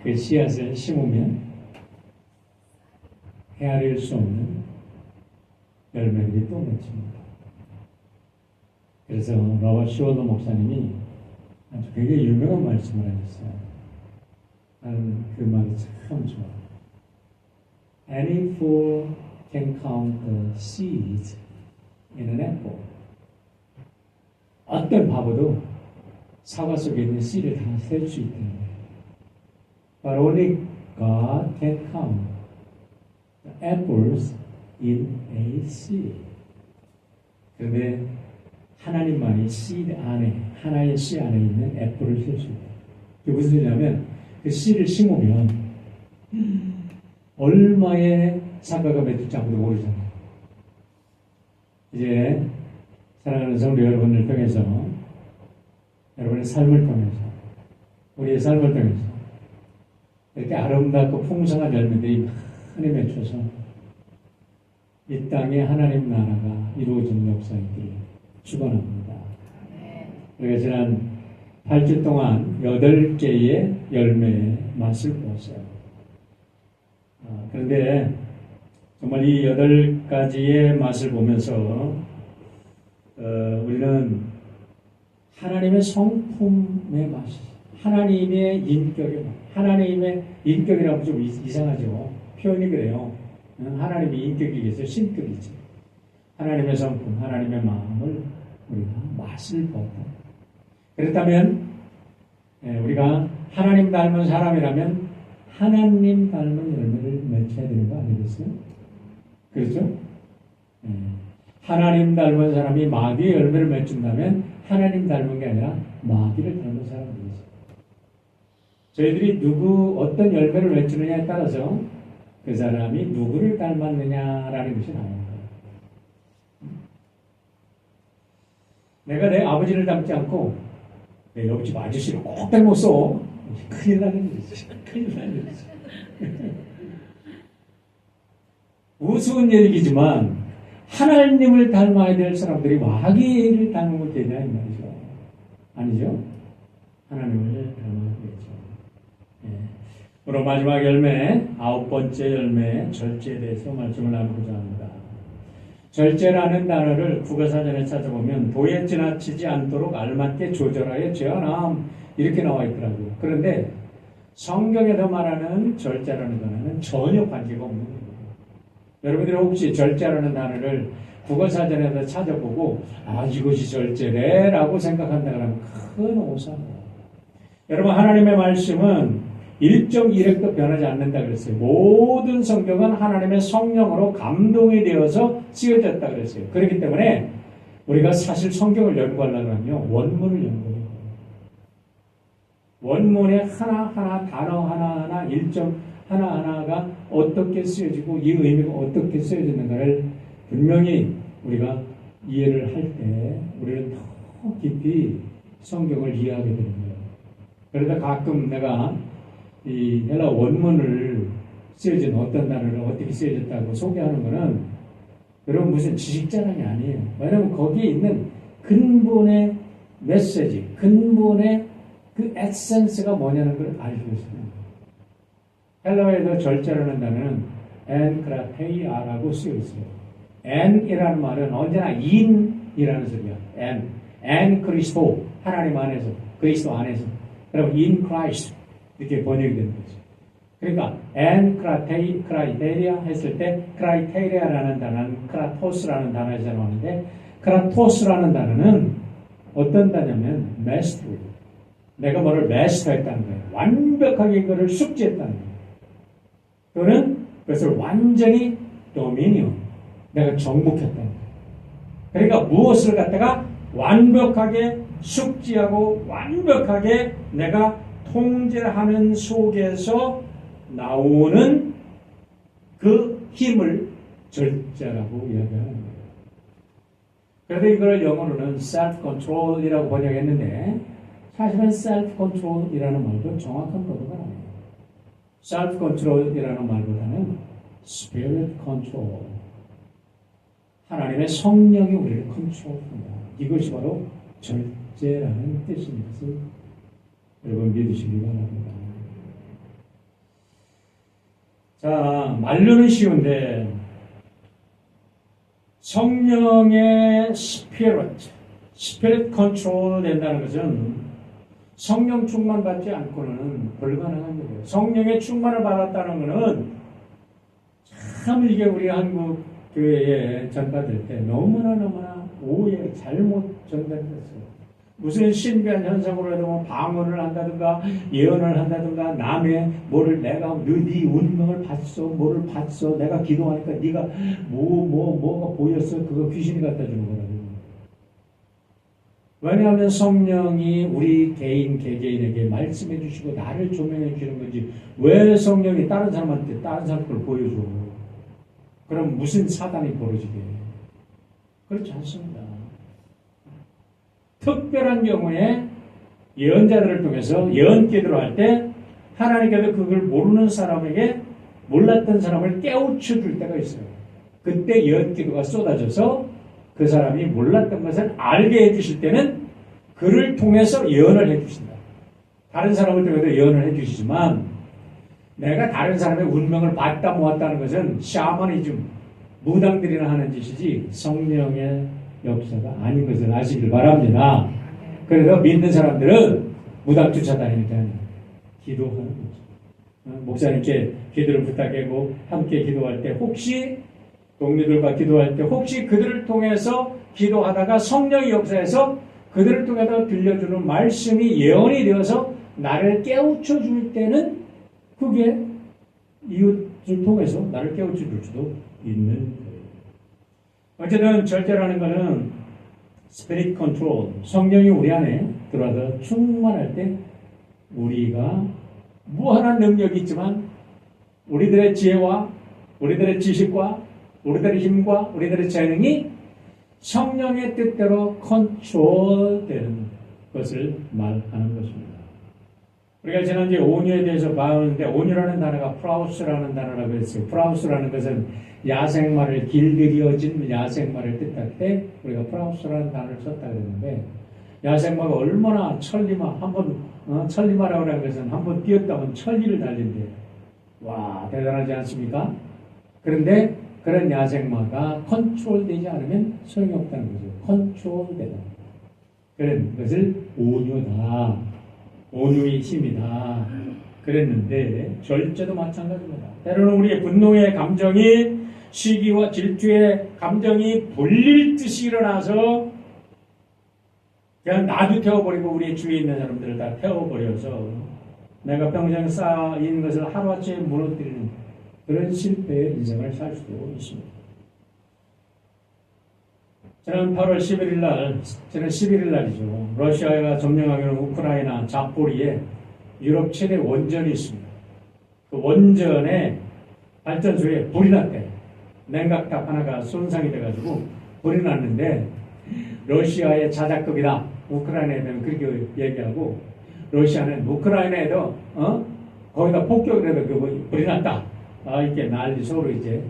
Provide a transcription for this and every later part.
그 씨앗을 심으면 헤아릴 수 없는 열매들이 또 맺힙니다. 그래서 로버트 슈월더 목사님이 아주 굉장히 유명한 말씀을 하셨어요. 나는 그 말이 참 좋아. Any fool can count the seeds in an apple. 어떤 바보도 사과 속에 있는 씨를 다 셀 수 있다는 거예요. But only God can count the apples in a seed. 그런데 하나님만이 씨 안에, 하나의 씨 안에 있는 애플을 셀 수 있다. 그게 무슨 소리냐면 그 씨를 심으면 얼마의 사과가 맺을지 아무도 모르잖아요. 이제 사랑하는 성도 여러분을 통해서, 여러분의 삶을 통해서, 우리의 삶을 통해서 이렇게 아름답고 풍성한 열매들이 많이 맺혀서 이 땅에 하나님 나라가 이루어지는 역사 있기를 축원합니다. 우리가 지난 8주 동안 8개의 열매의 맛을 보았어요. 그런데 정말 이 8가지의 맛을 보면서 우리는 하나님의 성품의 맛, 하나님의 인격의 맛, 하나님의 인격이라고 좀 이상하죠. 표현이 그래요. 하나님의 인격이겠어요. 신격이지. 하나님의 성품, 하나님의 마음을 우리가 맛을 보다. 그렇다면 우리가 하나님 닮은 사람이라면 하나님 닮은 열매를 맺혀야 되는 거 아니겠어요? 그렇죠? 하나님 닮은 사람이 마귀의 열매를 맺힌다면 하나님 닮은 게 아니라 마귀를 닮은 사람이겠죠. 저희들이 어떤 열매를 맺히느냐에 따라서 그 사람이 누구를 닮았느냐라는 것이 나옵니다. 내가 내 아버지를 닮지 않고 내 옆집 아저씨를 꼭 닮았어. 큰일 나는 일이지. 큰일 나는 일이지. 우스운 얘기지만 하나님을 닮아야 될 사람들이 마귀를 닮은 것 되냐 이 말이죠. 아니죠? 하나님을 닮아야 되죠. 오늘 마지막 열매, 9번째 열매, 절제에 대해서 말씀을 나누고자 합니다. 절제라는 단어를 국어사전에 찾아보면 도에 지나치지 않도록 알맞게 조절하여 제어함 이렇게 나와 있더라고요. 그런데 성경에서 말하는 절제라는 단어는 전혀 관계가 없는 거예요. 여러분들이 혹시 절제라는 단어를 국어사전에서 찾아보고 이것이 절제래 라고 생각한다 그러면 큰 오산이에요. 여러분 하나님의 말씀은 1.1획도 변하지 않는다 그랬어요. 모든 성경은 하나님의 성령으로 감동이 되어서 쓰여졌다 그랬어요. 그렇기 때문에 우리가 사실 성경을 연구하려고 하면 원문을 연구해요. 원문의 하나하나 단어 하나하나 1점 하나하나가 어떻게 쓰여지고 이 의미가 어떻게 쓰여졌는가를 분명히 우리가 이해를 할 때 우리는 더 깊이 성경을 이해하게 되는 거예요. 그러다 가끔 내가 이 헬라 원문을 쓰여진 어떤 단어를 어떻게 쓰여졌다고 소개하는 것은 여러분 무슨 지식자랑이 아니에요. 왜냐하면 거기에 있는 근본의 메시지, 근본의 그 에센스가 뭐냐는 걸 알고 있습니다. 헬라어에서 절제라는 단어는 엔크라테이아라고 쓰여 있어요. 엔이라는 말은 언제나 인이라는 소리야. 엔 그리스도, 하나님 안에서, 그리스도 안에서. 그럼 in Christ 이렇게 번역이 되는 거죠. 그러니까 크라이테리아 했을 때 크라이테리아라는 단어는 크라토스라는 단어에서 나오는데 크라토스라는 단어는 어떤 단어냐면 마스터. 내가 뭐를 마스터했다는 거예요. 완벽하게 이거를 숙지했다는 거예요. 또는 그것을 완전히 도미니언. 내가 정복했다는 거예요. 그러니까 무엇을 갖다가 완벽하게 숙지하고 완벽하게 내가 통제하는 속에서 나오는 그 힘을 절제라고 이야기하는 거예요. 그래서 이걸 영어로는 self-control이라고 번역했는데 사실은 self-control이라는 말도 정확한 번역은 아니에요. self-control이라는 말보다는 spirit control. 하나님의 성령이 우리를 컨트롤합니다. 이것이 바로 절제라는 뜻인 것을 여러분 믿으시기 바랍니다. 자, 말로는 쉬운데 성령의 스피릿 컨트롤 된다는 것은 성령 충만 받지 않고는 불가능한 거예요. 성령의 충만을 받았다는 것은 참 이게 우리 한국 교회에 전파될 때 너무나 오해, 잘못 전달됐어요. 무슨 신비한 현상으로라도 뭐 방언을 한다든가 예언을 한다든가 남의 뭐를 내가 네 운명을 봤어, 뭐를 봤어, 내가 기도하니까 네가 뭐가 보였어, 그거 귀신이 갖다 주는 거라고. 왜냐하면 성령이 우리 개개인에게 말씀해 주시고 나를 조명해 주시는 거지. 왜 성령이 다른 사람한테 다른 사람 걸 보여줘? 그럼 무슨 사단이 벌어지게? 그렇지 않습니다. 특별한 경우에 예언자들을 통해서 예언 기도를 할 때 하나님께서 그걸 모르는 사람에게 몰랐던 사람을 깨우쳐 줄 때가 있어요. 그때 예언 기도가 쏟아져서 그 사람이 몰랐던 것을 알게 해주실 때는 그를 통해서 예언을 해주신다. 다른 사람을 통해서 예언을 해주시지만 내가 다른 사람의 운명을 봤다 모았다는 것은 샤머니즘, 무당들이나 하는 짓이지 성령의 역사가 아닌 것을 아시길 바랍니다. 그래서 믿는 사람들은 무당 쫓아다니니까 기도하는 거죠. 목사님께 기도를 부탁하고 함께 기도할 때 혹시 동료들과 기도할 때 혹시 그들을 통해서 기도하다가 성령의 역사에서 그들을 통해서 들려주는 말씀이 예언이 되어서 나를 깨우쳐 줄 때는 그게 이웃을 통해서 나를 깨우쳐 줄 수도 있는 거예요. 어쨌든 절제라는 것은 스피릿 컨트롤, 성령이 우리 안에 들어와서 충만할 때 우리가 무한한 능력이 있지만 우리들의 지혜와 우리들의 지식과 우리들의 힘과 우리들의 재능이 성령의 뜻대로 컨트롤되는 것을 말하는 것입니다. 우리가 지난주에 온유에 대해서 봤는데 온유라는 단어가 프라우스라는 단어라고 했어요. 프라우스라는 것은 야생마를 길들여진 야생마를 뜻할 때 우리가 프라우스라는 단어를 썼다 그랬는데 야생마가 얼마나 천리마라고 하는 것은 한번 뛰었다면 천리를 달린대. 와, 대단하지 않습니까? 그런데 그런 야생마가 컨트롤되지 않으면 소용이 없다는 거죠. 컨트롤되다. 그런 것을 온유다. 온유의 힘이다. 그랬는데 절제도 마찬가지입니다. 때로는 우리의 분노의 감정이 시기와 질투의 감정이 불릴 듯이 일어나서 그냥 나도 태워버리고 우리 주위에 있는 사람들을 다 태워버려서 내가 평생 쌓인 것을 하루아침에 무너뜨리는 그런 실패의 인생을 살 수도 있습니다. 지난 8월 11일 날, 지난 11일 날이죠. 러시아가 점령하기로 우크라이나 자포리에 유럽 최대 원전이 있습니다. 그 원전의 발전소에 불이 났대. 냉각탑 하나가 손상이 돼가지고 불이 났는데 러시아의 자작극이다. 우크라이나에 대한 그렇게 얘기하고 러시아는 우크라이나에도 거기다 폭격을 해도 그 불이 났다. 이렇게 난리 서로 이제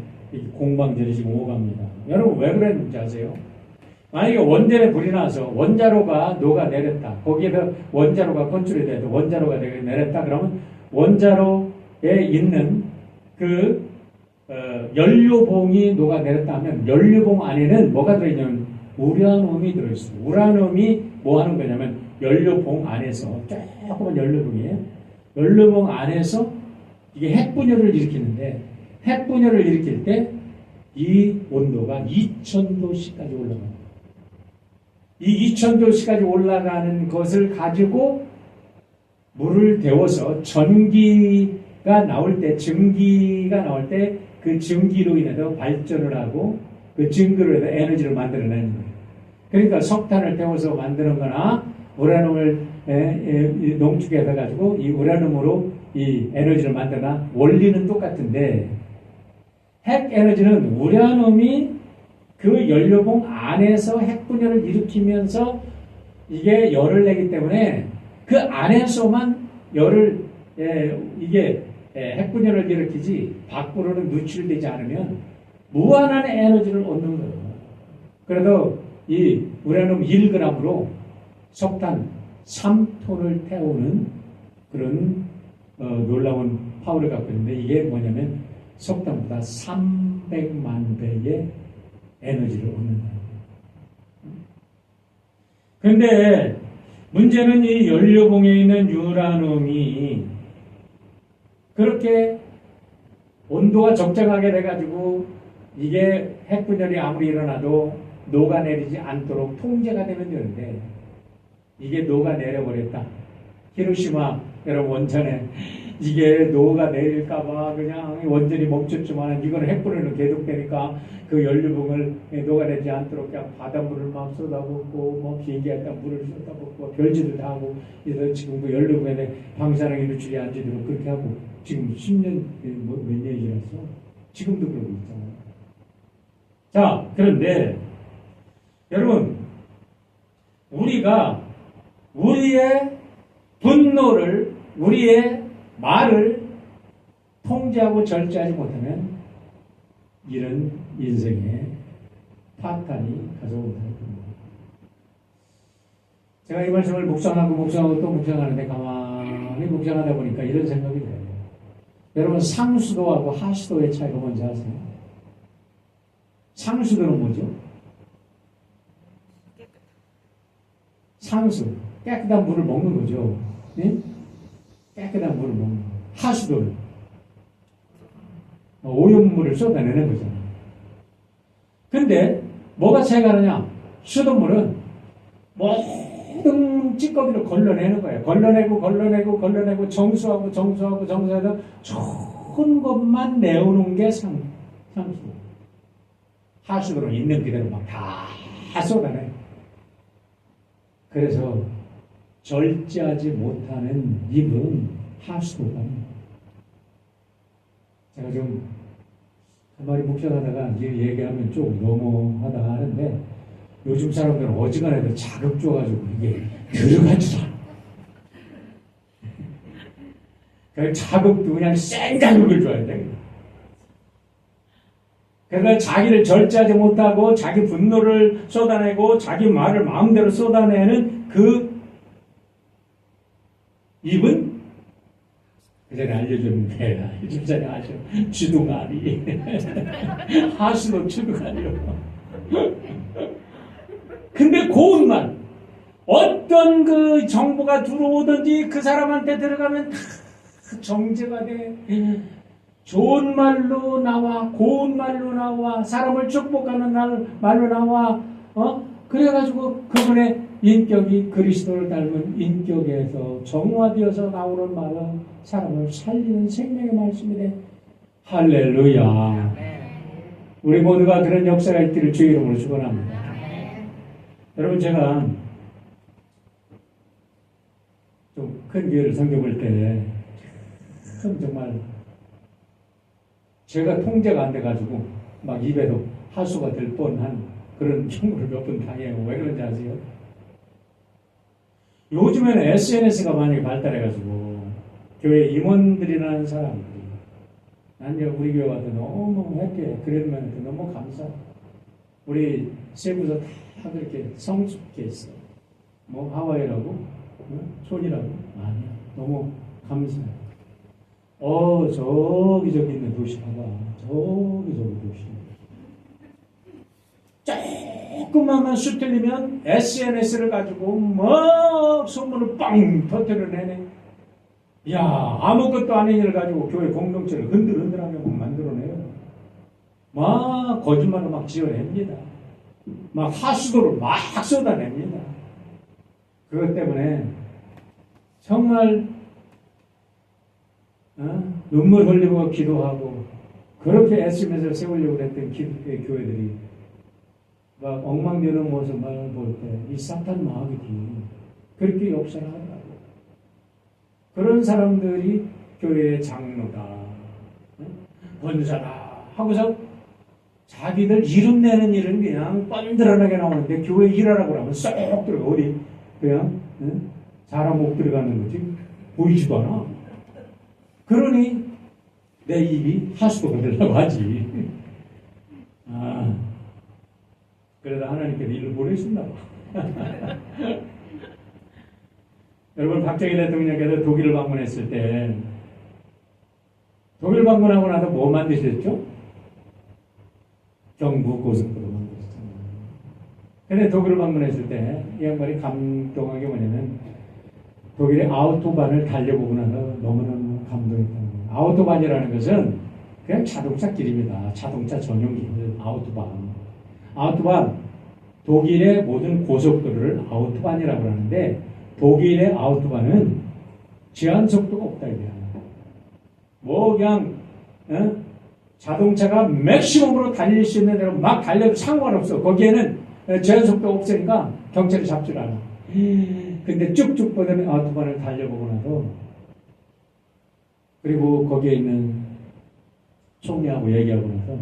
공방전이지고 오갑니다. 여러분 왜 그랬는지 아세요? 만약에 원전에 불이 나서 원자로가 녹아내렸다. 거기에서 원자로가 건축이 돼도 원자로가 내렸다. 그러면 원자로에 있는 그 연료봉이 녹아내렸다 하면 연료봉 안에는 뭐가 들어있냐면 우라늄이 들어있어요. 우라늄이 뭐 하는 거냐면 연료봉 안에서 조그만 연료봉이에요. 연료봉 안에서 이게 핵분열을 일으키는데 핵분열을 일으킬 때 이 온도가 2000도씨까지 올라갑니다. 이 2000도씨까지 올라가는 것을 가지고 물을 데워서 전기가 나올 때, 증기가 나올 때 그 증기로 인해서 발전을 하고 그 증기로 인해서 에너지를 만들어내는 거예요. 그러니까 석탄을 데워서 만드는 거나 우라늄을 농축해서 가지고 이 우라늄으로 이 에너지를 만드나 원리는 똑같은데 핵 에너지는 우라늄이 그 연료봉 안에서 핵분열을 일으키면서 이게 열을 내기 때문에 그 안에서만 열을 이게 핵분열을 일으키지 밖으로는 누출되지 않으면 무한한 에너지를 얻는 거예요. 그래도 이 우라늄 1g으로 석탄 3톤을 태우는 그런 놀라운 파워를 갖고 있는데 이게 뭐냐면 속담보다 300만 배의 에너지를 얻는다. 그런데 문제는 이 연료봉에 있는 유라늄이 그렇게 온도가 적정하게 돼가지고 이게 핵분열이 아무리 일어나도 녹아내리지 않도록 통제가 되면 되는데 이게 녹아내려버렸다. 히로시마 여러분 원전에 이게 녹아내릴까봐 그냥 원전이 멈췄지만 이거는 핵분열은 계속되니까 그 연료봉을 녹아내지 않도록 그냥 바닷물을 막 쏟아붓고 뭐 비행기에다 물을 쏟아붓고 별짓을 다 하고 그래서 지금 그 연료봉에 방사능이 누출이 안 되도록 그렇게 하고 지금 10년 몇 년이 지났어. 지금도 그러고 있잖아요. 자, 그런데 여러분 우리가 우리의 분노를 우리의 말을 통제하고 절제하지 못하면 이런 인생에 파탄이 가져온다는 겁니다. 제가 이 말씀을 묵상하고 또 묵상하는데 가만히 묵상하다 보니까 이런 생각이 돼요. 여러분 상수도하고 하수도의 차이가 뭔지 아세요? 상수도는 뭐죠? 상수, 깨끗한 물을 먹는 거죠. 네? 깨끗한 물을 먹는 거. 하수도는 오염물을 쏟아내는 거잖아요. 근데 뭐가 차이가 나냐? 수돗물은 모든 찌꺼기를 걸러내는 거예요. 걸러내고 정수해서 좋은 것만 내오는 게 상수. 하수도는 있는 그대로 막 다 쏟아내요. 그래서 절제하지 못하는 입은 하수도가 제가 좀 가만히 묵상하다가 얘기하면 좀 너무하다 하는데 요즘 사람들은 어지간해도 자극 줘가지고 이게 들어가지도 않아. 그 자극도 그냥 센 자극을 줘야 돼. 그래서 자기를 절제하지 못하고 자기 분노를 쏟아내고 자기 말을 마음대로 쏟아내는 그 입은 그 전에 알려줬는데 좀 전에 아셔 주둥아리 하수도 주둥아리요. 근데 고운 말 어떤 그 정보가 들어오든지 그 사람한테 들어가면 다 정제가 돼. 좋은 말로 나와, 고운 말로 나와, 사람을 축복하는 말로 나와, 그래가지고 그분의 인격이 그리스도를 닮은 인격에서 정화되어서 나오는 말은 사람을 살리는 생명의 말씀이래. 할렐루야. 우리 모두가 그런 역사가 있기를 주의 이름으로 축원합니다. 여러분 제가 좀 큰 교회를 섬겨볼 때 정말 제가 통제가 안 돼가지고 막 입에도 하수가 될 뻔한 그런 경우를 몇 번 당해요. 왜 그런지 아세요? 요즘에는 SNS가 많이 발달해가지고 교회 임원들이라는 사람들이 난 이제 우리 교회 와서 너무 획해 그러면 너무 감사. 우리 세부서 다 그렇게 성숙해 있어. 뭐 하와이라고? 촌이라고? 아니야. 너무 감사해. 저기 있는 도시 봐봐. 저기 도시. 조금만 수틀리면 SNS를 가지고 막 소문을 빵 터뜨려내네. 야, 아무것도 아닌 일을 가지고 교회 공동체를 흔들흔들하게 만들어내요. 막 거짓말을 막 지어냅니다. 막 하수도를 막 쏟아냅니다. 그것 때문에 정말 눈물 흘리고 기도하고 그렇게 SNS를 세우려고 했던 교회들이 막 엉망되는 모습을 볼 때 이 사탄 마귀지 그렇게 역사를 하더라고. 그런 사람들이 교회의 장로다, 권사다 하고서 자기들 이름 내는 일은 그냥 뻔드러나게 나오는데 교회 일하라고 하면 쏙 들어가. 어디 그냥 사람 못 들어가는 거지 보이지도 않아. 그러니 내 입이 하수도가 되려고 하지. 그래도 하나님께서 일을 보내신다. 여러분 박정희 대통령께서 독일을 방문했을 때 독일 독일 방문하고 나서 뭐 만드셨죠? 경부고속도로 만들었잖아요. 근데 독일을 방문했을 때 이 양반이 감동한 게 뭐냐면 독일의 아우토반을 달려보고 나서 너무너무 감동했다는 거예요. 아우토반이라는 것은 그냥 자동차 길입니다. 자동차 전용길, 아우토반. 아우토반, 독일의 모든 고속도로를 아우토반이라고 하는데 독일의 아우토반은 제한 속도가 없다 이거야. 뭐 그냥 자동차가 맥시멈으로 달릴 수 있는 대로 막 달려도 상관없어. 거기에는 제한 속도가 없으니까 경찰이 잡질 않아. 근데 쭉쭉 뻗는 아우토반을 달려보고 나서 그리고 거기에 있는 총리하고 얘기하고 나서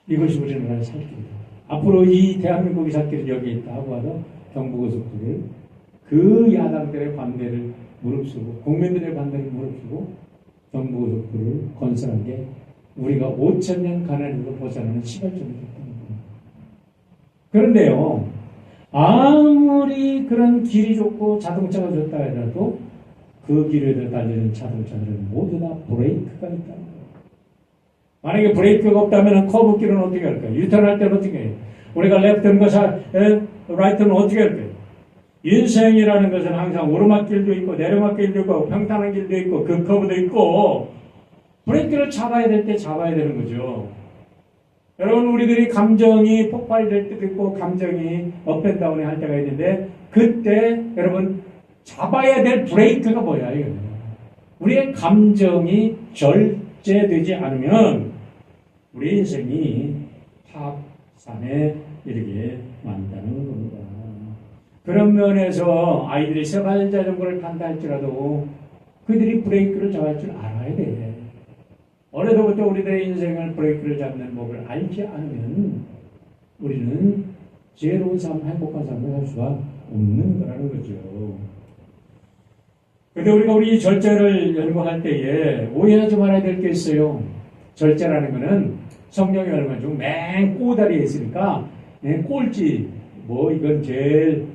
이것이 우리나라의 살 길이다. 앞으로 이 대한민국이 살 길은 여기 있다 하고 와서 경부고속도로를 그 야당들의 반대를 무릅쓰고 국민들의 반대를 무릅쓰고 경부고속도로를 건설한 게 우리가 5,000년 가난에서 벗어나는 시발점이 됐다는 겁니다. 그런데요, 아무리 그런 길이 좋고 자동차가 좋다 하더라도 그 길에 달리는 자동차들은 모두 다 브레이크가 있다는 거예요. 만약에 브레이크가 없다면 커브길은 어떻게 할까요? 유턴할 때는 어떻게 해요? 우리가 레프트인가 라이트는 어떻게 할까요? 인생이라는 것은 항상 오르막길도 있고 내리막길도 있고 평탄한 길도 있고 그 커브도 있고 브레이크를 잡아야 될 때 잡아야 되는 거죠. 여러분 우리들이 감정이 폭발될 때도 있고 감정이 업앤다운이 할 때가 있는데 그때 여러분 잡아야 될 브레이크가 뭐야 이거예요. 우리의 감정이 절제되지 않으면 우리 인생이 파산에 이르게 만다는 겁니다. 그런 면에서 아이들이 세발 자전거를 탄다 할지라도 그들이 브레이크를 잡을 줄 알아야 돼. 어려서부터 우리들의 인생을 브레이크를 잡는 법을 알지 않으면 우리는 지혜로운 삶, 행복한 삶을 할 수가 없는 거라는 거죠. 그런데 우리가 우리 절제를 연구할 때에 오해하지 말아야 될 게 있어요. 절제라는 거는 성경에 얼마 중 맨 꼬다리에 있으니까 꼴찌 뭐 이건 제일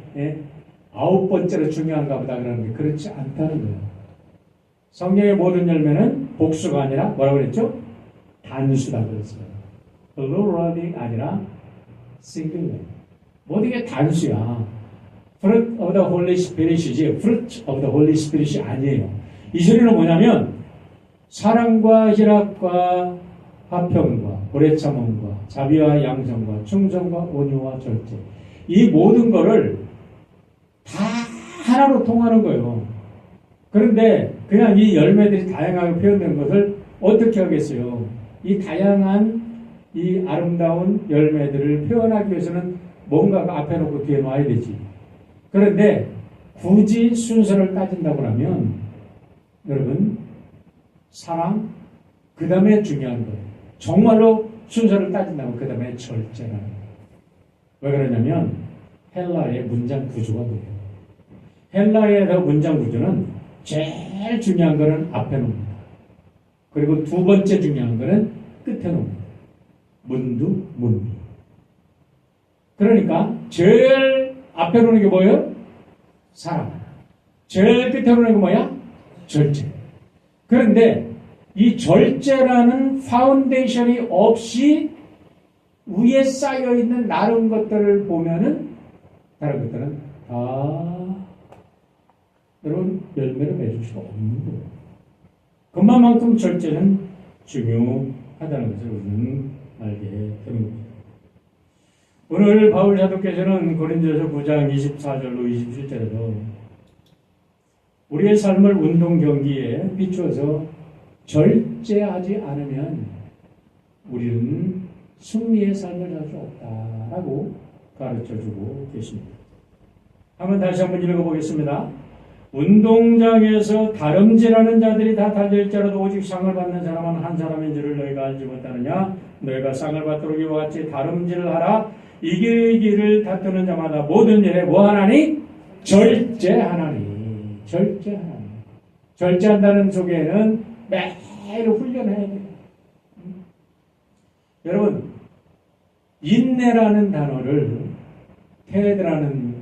9번째로 중요한가 보다 그러는 게 그렇지 않다는 거예요. 성경의 모든 열매는 복수가 아니라 뭐라고 그랬죠? 단수다 그랬어요. plural이 아니라 singular. 모든 게 단수야. fruit of the Holy Spirit이지 fruit of the Holy Spirit이 아니에요. 이 소리는 뭐냐면 사랑과 희락과 화평과 오래 참음과 자비와 양성과 충성과 온유와 절제 이 모든 거를 다 하나로 통하는 거예요. 그런데 그냥 이 열매들이 다양하게 표현된 것을 어떻게 하겠어요? 이 다양한 이 아름다운 열매들을 표현하기 위해서는 뭔가가 앞에 놓고 뒤에 놔야 되지. 그런데 굳이 순서를 따진다고 하면 여러분 사랑 그 다음에 중요한 거예요. 정말로 순서를 따진다면 그 다음에 절제라는 거예요. 왜 그러냐면 헬라의 문장 구조가 그래요. 헬라의 문장 구조는 제일 중요한 거는 앞에 놓습니다. 그리고 두 번째 중요한 거는 끝에 놓습니다. 문두, 문비. 그러니까 제일 앞에 놓는 게 뭐예요? 사랑. 제일 끝에 놓는 게 뭐야? 절제. 그런데 이 절제라는 파운데이션이 없이 위에 쌓여있는 다른 것들을 보면은 다른 것들은 다 여러분 열매를 맺을 수가 없는 거예요. 그만큼 절제는 중요하다는 것을 우리는 알게 되는 겁니다. 오늘 바울 사도께서는 고린도서 9장 24절로 27절에서 우리의 삶을 운동 경기에 비추어서 절제하지 않으면 우리는 승리의 삶을 할 수 없다라고 가르쳐주고 계십니다. 한번 다시 한번 읽어보겠습니다. 운동장에서 다름질하는 자들이 다 달릴지라도 오직 상을 받는 사람은 한 사람인 줄을 너희가 알지 못하느냐? 너희가 상을 받도록 이와 같이 다름질을 하라. 이기기를 다투는 자마다 모든 일에 뭐 하나니? 절제하나니. 절제하나니. 절제한다는 속에는 매일 훈련해야 돼요. 여러분 인내라는 단어를 테드라는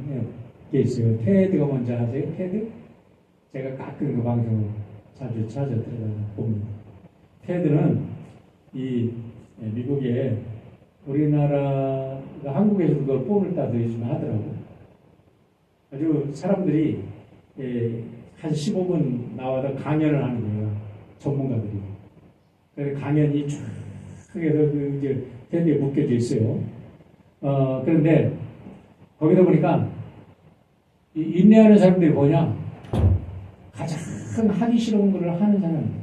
게 있어요. 테드가 뭔지 아세요? 테드? 제가 가끔 그 방송을 자주 찾아 들어가 봅니다. 테드는 이 미국에 우리나라가 한국에서도 그걸 뽕을 따서 요즘 하더라고. 아주 사람들이 한 15분 나와서 강연을 하는 거예요. 전문가들이. 그래서 강연이 쫙 해서 이제 테드에 묶여져 있어요. 그런데 거기다 보니까 인내하는 사람들이 뭐냐? 가장 하기 싫은 걸 하는 사람이에요.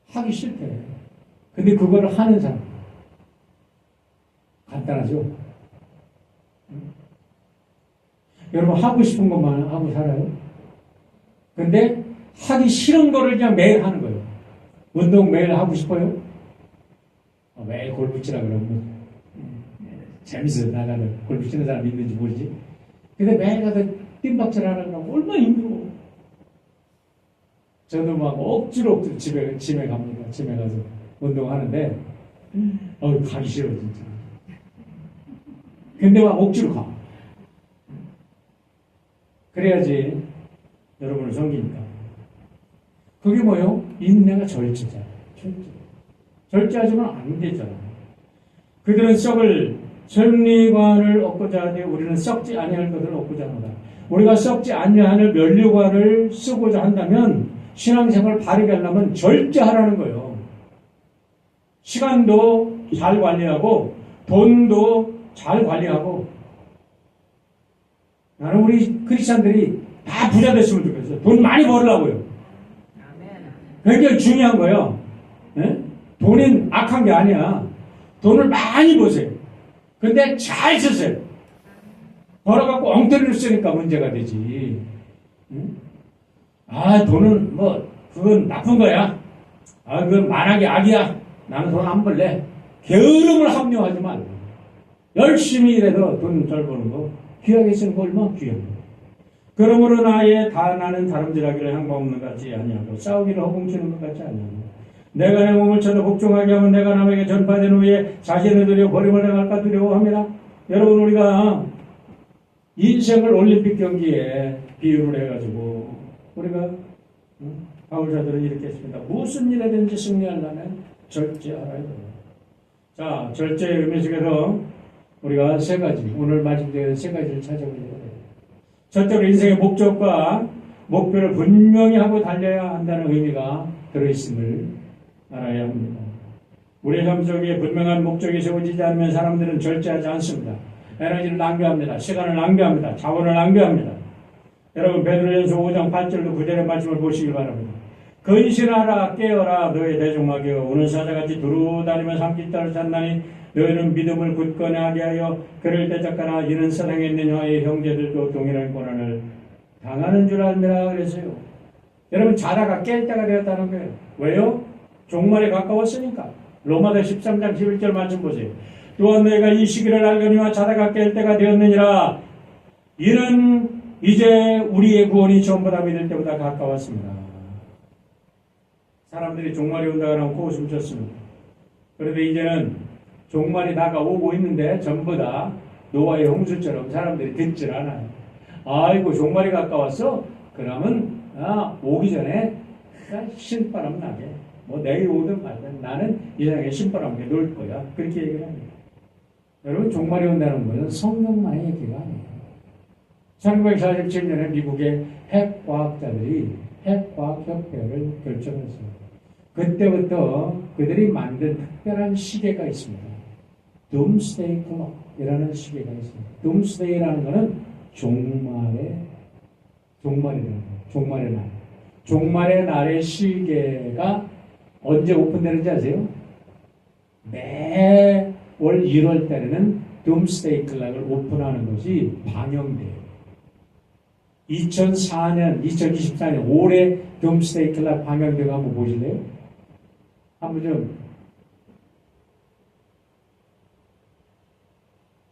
하기 싫대. 근데 그거를 하는 사람. 간단하죠? 응? 여러분 하고 싶은 것만 하고 살아요? 근데 하기 싫은 거를 그냥 매일 하는 거예요. 운동 매일 하고 싶어요? 매일 골프 치라 그러면 재밌어요. 나가는 골프 치는 사람 있는지 모르지. 근데 매일 가서 띵박질 하라 그러면 얼마나 힘들어. 저도 막 억지로 집에 갑니다. 집에 가서 운동하는데 가기 싫어 진짜. 근데 막 억지로 가. 그래야지 여러분을 섬기니까. 그게 뭐예요? 인내가 절제잖아요. 절제하지는 안 되잖아. 그들은 썩을 선리관을 얻고자 하되 우리는 썩지 아니할 것을 얻고자 합니다. 우리가 썩지 아니할 면류관을 쓰고자 한다면 신앙생활을 바르게 하려면 절제하라는 거예요. 시간도 잘 관리하고 돈도 잘 관리하고. 나는 우리 크리스찬들이 다 부자 됐으면 좋겠어요. 돈 많이 벌으려고요. 굉장히 중요한 거예요. 네? 돈이 악한 게 아니야. 돈을 많이 버세요. 근데 잘 쓰세요. 벌어갖고 엉터리로 쓰니까 문제가 되지. 응? 돈은 그건 나쁜 거야. 그건 만악의 악이야. 나는 돈 안 벌래. 게으름을 합리화하지 말고. 열심히 일해도 돈 잘 버는 거. 귀하게 쓰는 거 얼마나 귀한 거. 그러므로 나는 다름질하기를 향방 없는 것 같지 아니하고 싸우기를 허공치는 것 같지 아니하고 내가 내 몸을 쳐도 복종하게 하면 내가 남에게 전파된 후에 자신을 들여 버림을 당할까 두려워합니다. 여러분 우리가 인생을 올림픽 경기에 비유를 해가지고 우리가 바울사들은 이렇게 했습니다. 무슨 일이든지 승리하려면 절제하라. 자, 절제의 의미 속에서 우리가 세 가지, 오늘 마지막에 세 가지를 찾아보려고 해요. 첫째로 인생의 목적과 목표를 분명히 하고 달려야 한다는 의미가 들어있음을 알아야 합니다. 우리의 삶 속에 분명한 목적이 세워지지 않으면 사람들은 절제하지 않습니다. 에너지를 낭비합니다. 시간을 낭비합니다. 자원을 낭비합니다. 여러분 베드로전서 5장 8절로 9절의 말씀을 보시기 바랍니다. 근신하라 깨어라 너의 대종마게요 오늘 사자같이 두루 다니며 삼키타를 찾나니 너희는 믿음을 굳건히 하게 하여 그를 대적하나 이는 세상에 있는 너의 형제들도 동일한 고난을 당하는 줄 알미라 그랬어요. 여러분 자다가 깰 때가 되었다는 거예요. 왜요? 종말에 가까웠으니까. 로마서 13장 11절 말씀 보세요. 또한 너희가 이 시기를 알거니와 자다가 깰 때가 되었느니라. 이는 이제 우리의 구원이 전부 다 믿을 때보다 가까웠습니다. 사람들이 종말이 온다고 하면 코웃음 쳤습니다. 그런데 이제는 종말이 다가오고 있는데 전부 다 노아의 홍수처럼 사람들이 듣질 않아요. 아이고 종말이 가까웠어? 그러면 오기 전에 신바람 나게 내일 오든 말든 나는 이 세상에 신바람 나게 놀 거야. 그렇게 얘기를 합니다. 여러분 종말이 온다는 것은 성경만의 얘기가 아니에요. 1947년에 미국의 핵과학자들이 핵과학협회를 결정했습니다. 그때부터 그들이 만든 특별한 시계가 있습니다. 둠스데이 클럭이라는 시계가 있습니다. 둠스데이라는 것은 종말의 날. 종말의 날의 시계가 언제 오픈되는지 아세요? 매월 1월 달에는 둠스데이 클락을 오픈하는 것이 방영돼요. 2024년 올해 둠스데이 클락 방영되고 한번 보실래요? 한번 좀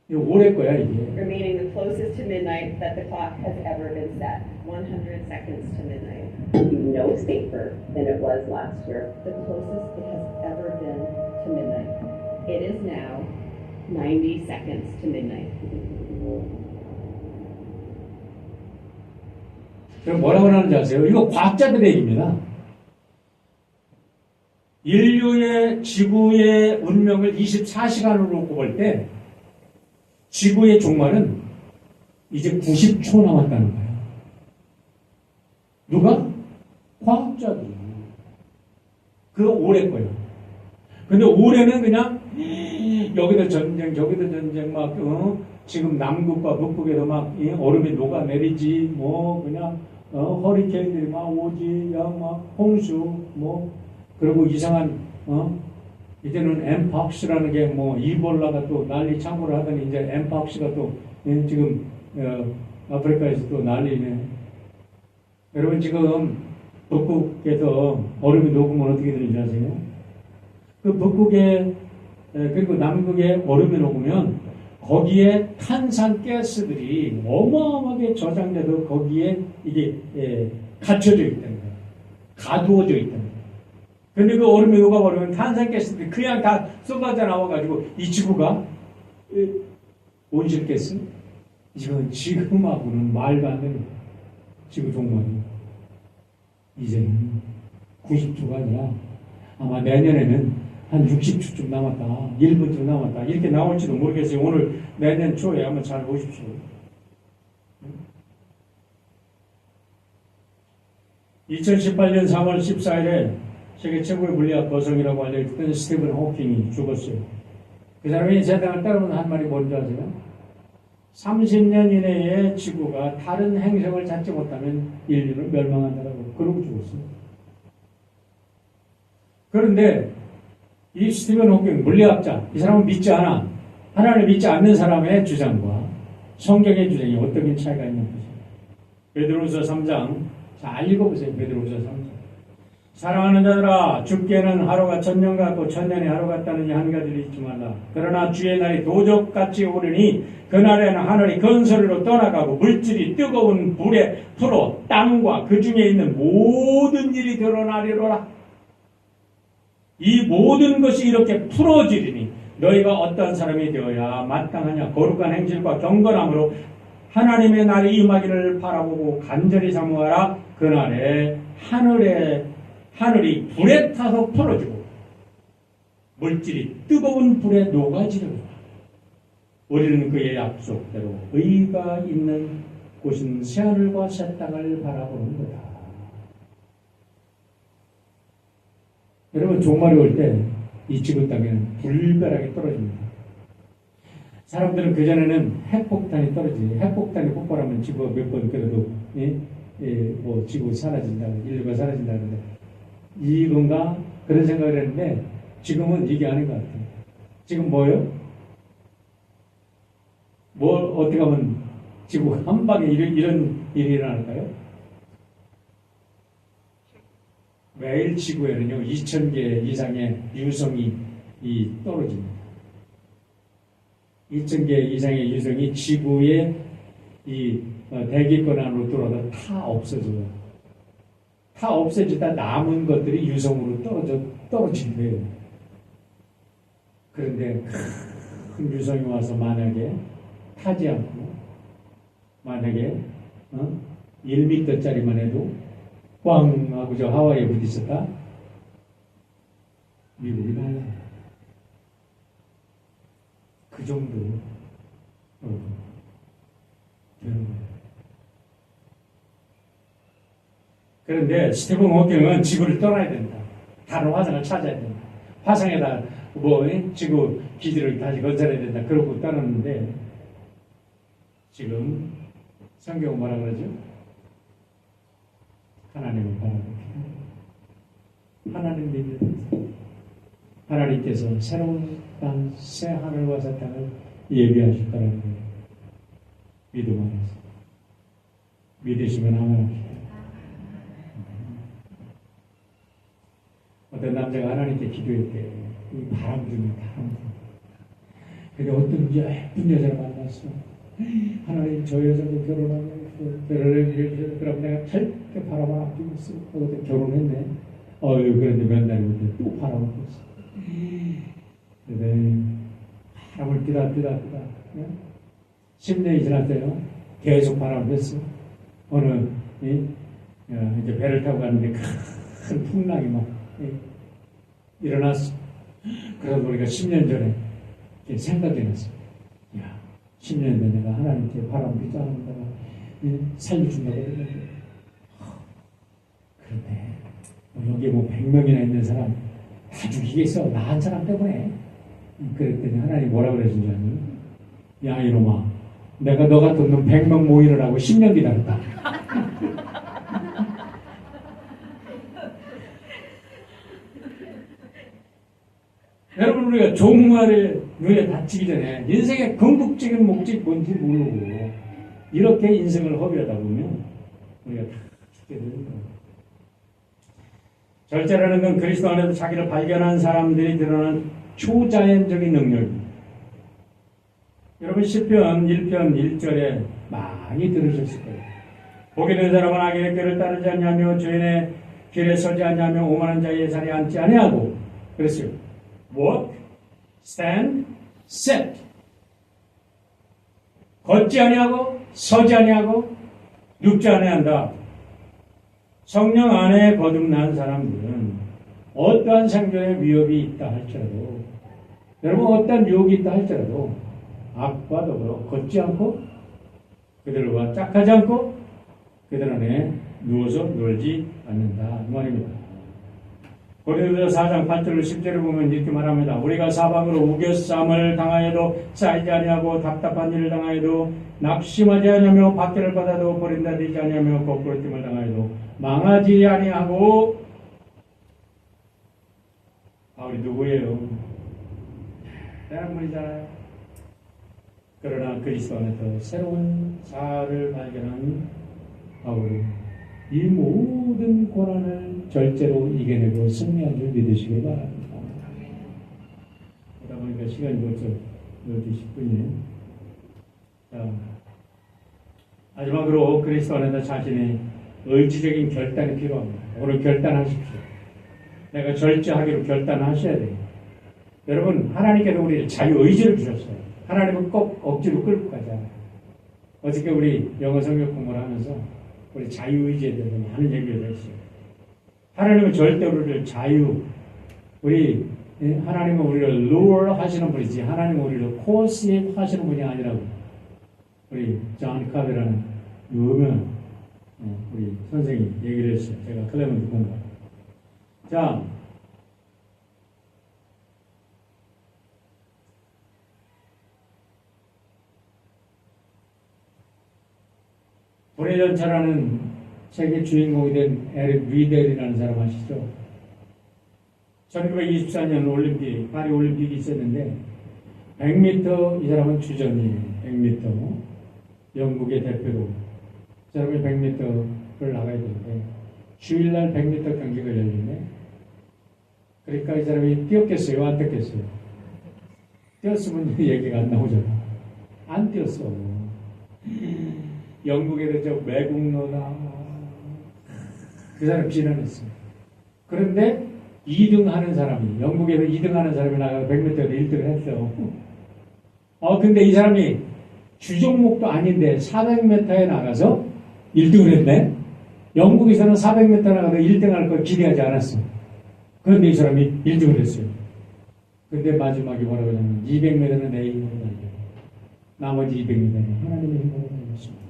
이거 올해 거야 이게. Remaining the closest to midnight that the clock has ever been set. 100 seconds to midnight. No safer than it was last year. The closest it has ever been to midnight. It is now 90 seconds to midnight. 그럼 뭐라고 하는지 아세요? 이거 과학자들의 얘기입니다. 인류의 지구의 운명을 24시간으로 꼽을 때 지구의 종말은 이제 90초 남았다는 거예요. 누가? 과학자들이. 그 올해 거예요. 근데 올해는 그냥 여기도 전쟁, 저기도 전쟁 막 지금 남극과 북극에도 막 얼음이 녹아내리지 뭐 그냥 허리케인들이 막 오지 막 홍수 뭐 그리고 이상한 이제는 엠팍스라는 게 뭐 이볼라가 또 난리 창고를 하더니 이제 엠팍스가 또 지금 아프리카에서 또 난리네. 여러분 지금 북극에서 얼음이 녹으면 어떻게 되는지 아세요? 그 북극에 그리고 남극에 얼음이 녹으면 거기에 탄산가스들이 어마어마하게 저장돼서 거기에 이게 갇혀져 있다는 거예요. 가두어져 있다는 거예요. 근데 그 얼음이 녹아버리면 탄산가스들이 그냥 다 쏟아져 나와가지고 이 지구가 온실가스 이건 지금하고는 말도 안 되는 지구 종말이 이제는 90초가 아니라 아마 내년에는 한 60초쯤 남았다, 1분쯤 남았다 이렇게 나올지도 모르겠어요. 오늘 내년 초에 한번 잘 보십시오. 2018년 3월 14일에 세계 최고의 물리학 거성이라고 알려졌던 스티븐 호킹이 죽었어요. 그 사람이 세상을 따라오는 한 말이 뭔지 아세요? 30년 이내에 지구가 다른 행성을 찾지 못하면 인류는 멸망한다라고 그러고 죽었어요. 그런데 이 스티븐 호킹 물리학자, 이 사람은 믿지 않아. 하나님을 믿지 않는 사람의 주장과 성경의 주장이 어떤 차이가 있는 거죠. 베드로후서 3장 잘 읽어보세요. 베드로후서 3장. 사랑하는 자들아, 죽게는 하루가 천년 같고 천년이 하루 같다는 이 한 가지를 잊지 말라. 그러나 주의 날이 도적같이 오르니 그날에는 하늘이 큰 소리로 떠나가고 물질이 뜨거운 불에 풀어 땅과 그 중에 있는 모든 일이 드러나리로라. 이 모든 것이 이렇게 풀어지리니 너희가 어떤 사람이 되어야 마땅하냐. 거룩한 행실과 경건함으로 하나님의 날이 임하기를 바라보고 간절히 사모하라. 그날에 하늘이 불에 타서 풀어지고 물질이 뜨거운 불에 녹아지리라. 우리는 그의 약속대로 의가 있는 곳인 새하늘과 새 땅을 바라보는 거다. 여러분 종말이 올 때 이 지구 땅에는 불벼락이 떨어집니다. 사람들은 그전에는 핵폭탄이 떨어지지. 핵폭탄이 폭발하면 지구가 몇 번 그래도 뭐 지구 사라진다, 인류가 사라진다 그러는데 이건가? 그런 생각을 했는데 지금은 이게 아닌 것 같아요. 지금 뭐예요? 어떻게 하면 지구가 한 방에 이런 일이 일어날까요? 매일 지구에는요 2,000개 이상의 유성이 떨어집니다. 2,000개 이상의 유성이 지구의 대기권 안으로 들어와서 다 없어져요. 다 없어지다 남은 것들이 유성으로 떨어진 거예요. 그런데 큰 유성이 와서 만약에 타지 않고 만약에 1m짜리만 해도 꽝 하고 저 하와이에 부딪혔다? 미국이 날라요. 그 정도 되는 거예요. 그런데 스티븐 호킹은 지구를 떠나야 된다. 다른 화성을 찾아야 된다. 화성에다 지구 기지를 다시 건설해야 된다. 그러고 떠났는데 지금 성경은 뭐라 그러죠? 하나님을 바라보기. 하나님 믿는 하나님께서 새로운 땅, 새 하늘과 새 땅을 예비하실 거라는 거예요. 믿음 안에서. 믿으시면 아멘합시다. 어떤 남자가 하나님께 기도할 때 이 바람 중에 바람 중. 근데 어떤 예쁜 여자를 만났어. 하나님 저 여자도 결혼하면 그럼 내가 절대 바람을 안 피고 있어. 그때 결혼했네. 그런데 몇 날인데 또 바람을 피웠어. 근데 바람을 피다 10년이 지났어요. 계속 바람을 폈어. 어느 이제 배를 타고 갔는데 큰 풍랑이 막 일어났어. 그러다 보니까 10년 전에 생각이 났어. 야, 10년 전에 내가 하나님께 바람 비자 하는 데가 살려준다고 그랬는데. 그런데 여기 뭐 100명이나 있는 사람 다 죽이겠어. 나 한 사람 때문에. 그랬더니 하나님 뭐라 그러신 줄 아니? 야, 이놈아. 내가 너 같은 놈 100명 모이느라고 10년 기다렸다. 여러분, 우리가 종말의 눈에 닥치기 전에 인생의 궁극적인 목적이 뭔지 모르고 이렇게 인생을 허비하다 보면 우리가 다 죽게 되는 거예요. 절제라는 건 그리스도 안에서 자기를 발견한 사람들이 드러난 초자연적인 능력입니다. 여러분 시편 1편 1절에 많이 들으셨을 거예요. 복이 된 사람은 악인의 꾀를 따르지 아니하며 죄인의 길에 서지 아니하며 오만한 자의 자리에 앉지 아니하고 그랬어요. Walk, stand, sit. 걷지 아니하고 서지 아니하고 눕지 아니한다. 성령 안에 거듭난 사람들은 어떠한 생존의 위협이 있다 할지라도 여러분 어떠한 유혹이 있다 할지라도 악과 더불어 걷지 않고 그들과 짝하지 않고 그들 안에 누워서 놀지 않는다 이 말입니다. 고린도서 4장 8절 10절을 보면 이렇게 말합니다. 우리가 사방으로 우겨쌈을 당하여도 쌓이지 아니하고 답답한 일을 당하여도 낙심하지 아니하며 박해를 받아도 버린다 되지 아니하며 거꾸로 뜸을 당하여도 망하지 아니하고 바울이 누구예요? 대단한 분이잖아요. 그러나 그리스도 안에서 새로운 자아를 발견한 바울은 이 모든 고난을 절제로 이겨내고 승리한 줄 믿으시길 바랍니다. 그러다 보니까 시간이 벌써 12시 10분이네요. 자, 마지막으로 그리스도 안에서 자신의 의지적인 결단이 필요합니다. 오늘 결단하십시오. 내가 절제하기로 결단하셔야 돼요. 여러분, 하나님께서 우리를 자유의지를 주셨어요. 하나님은 꼭 억지로 끌고 가지 않아요. 어저께 우리 영어 성경 공부를 하면서 우리 자유의지에 대해서 많은 얘기를 했어요. 하나님은 절대 우리를 하나님은 우리를 lure 하시는 분이지, 하나님은 우리를 coercive 하시는 분이 아니라고. 우리 존 카베라는 유명한 우리 선생이 얘기를 했어요. 제가 클레먼트 공부. 자, 불의 전차라는 책의 주인공이 된 에릭 리델이라는 사람 아시죠? 1924년 올림픽, 파리 올림픽이 있었는데 100m 이 사람은 주전이에요. 100m 영국의 대표로 이 사람이 100m를 나가야 되는데 주일날 100m 경기가 열리네. 그러니까 이 사람이 뛰었겠어요? 안 뛰었겠어요? 뛰었으면 얘기가 안 나오잖아. 안 뛰었어. 영국에 저 매국노다. 그 사람 비난했어요. 그런데 2등 하는 사람이, 영국에서 2등 하는 사람이 나가서 100m에서 1등을 했어. 근데 이 사람이 주종목도 아닌데 400m에 나가서 1등을 했네? 영국에서는 400m 나가서 1등 할 걸 기대하지 않았어. 그런데 이 사람이 1등을 했어요. 근데 마지막에 뭐라고 하냐면 200m는 내 힘으로 달려. 나머지 200m는 하나님의 힘으로 달렸습니다.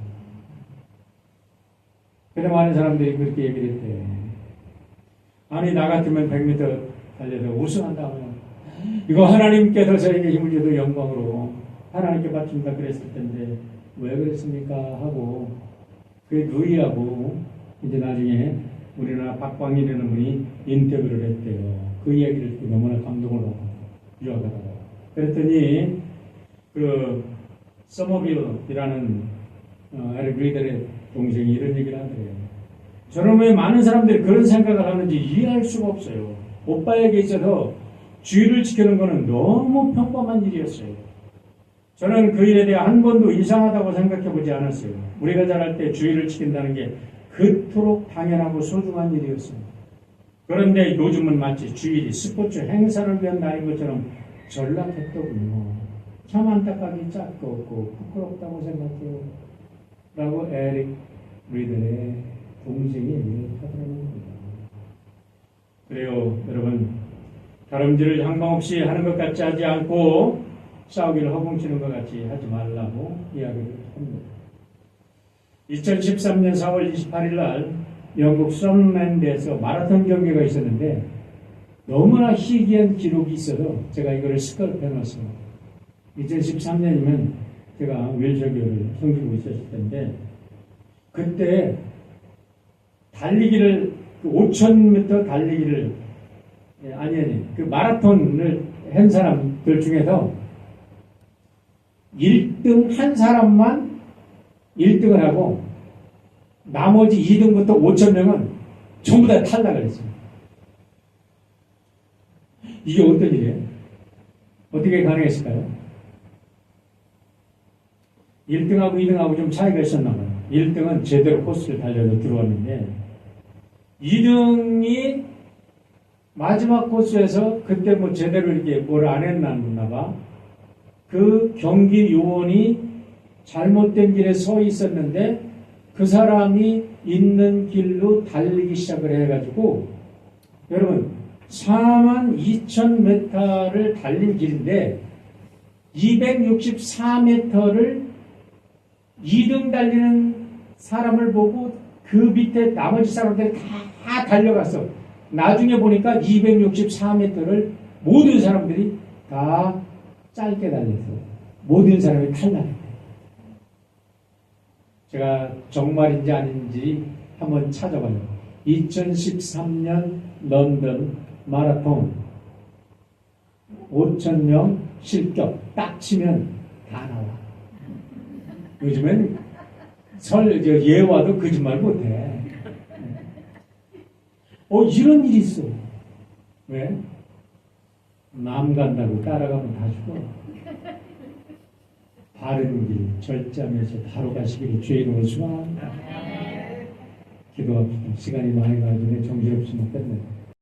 근데 많은 사람들이 그렇게 얘기를 했대. 아니, 나 같으면 100m 달려서 우승한다 하면 이거 하나님께서 저에게 힘을 줘도 영광으로 하나님께 바친다 그랬을 텐데 왜 그랬습니까? 하고 그게 누이하고 이제 나중에 우리나라 박광일이라는 분이 인터뷰를 했대요. 그 이야기를 듣고 너무나 감동을 받고 유학하다가 그랬더니 그 서머빌이라는 에릭 리델의 동생이 이런 얘기를 하더래요. 저는 왜 많은 사람들이 그런 생각을 하는지 이해할 수가 없어요. 오빠에게 있어서 주의를 지키는 것은 너무 평범한 일이었어요. 저는 그 일에 대해 한 번도 이상하다고 생각해 보지 않았어요. 우리가 자랄 때 주의를 지킨다는 게 그토록 당연하고 소중한 일이었습니다. 그런데 요즘은 마치 주일이 스포츠 행사를 위한 날인 것처럼 전락했더군요. 참 안타깝게 짝도 없고 부끄럽다고 생각해요. 라고 에릭 리델의 동생이 얘기를 하더라고요. 그래요, 여러분. 다름질을 향방 없이 하는 것 같이 하지 않고 싸우기를 허공치는 것 같이 하지 말라고 이야기를 합니다. 2013년 4월 28일 날 영국 썬랜드에서 마라톤 경기가 있었는데 너무나 희귀한 기록이 있어서 제가 이거를 스크랩해 놨습니다. 2013년이면 제가 웰셔교를 섬기고 있었을 텐데 그때 달리기를 5,000m 달리기를 그 마라톤을 한 사람들 중에서 1등 한 사람만 1등을 하고 나머지 2등부터 5,000명은 전부 다 탈락을 했습니다. 이게 어떤 일이에요? 어떻게 가능했을까요? 1등하고 2등하고 좀 차이가 있었나 봐요. 1등은 제대로 코스를 달려서 들어왔는데 2등이 마지막 코스에서 그때 뭐 제대로 이렇게 뭘 안 했나 봐. 그 경기 요원이 잘못된 길에 서 있었는데 그 사람이 있는 길로 달리기 시작을 해가지고 여러분 42,000m를 달린 길인데 264m를 2등 달리는 사람을 보고 그 밑에 나머지 사람들이 다 달려갔어. 나중에 보니까 264m를 모든 사람들이 다 짧게 달렸어. 모든 사람이 탈락했대. 제가 정말인지 아닌지 한번 찾아봐요. 2013년 런던 마라톤 5,000명 실격 딱 치면 다 나와. 요즘엔 예와도 거짓말 못해. 이런 일이 있어. 왜? 남 간다고 따라가면 다 죽어. 바른 길, 절제하면서 바로 가시기를 주의 이름으로 축원합니다. 기도합시다. 시간이 많이 가는데 정신없이 못 뺐네.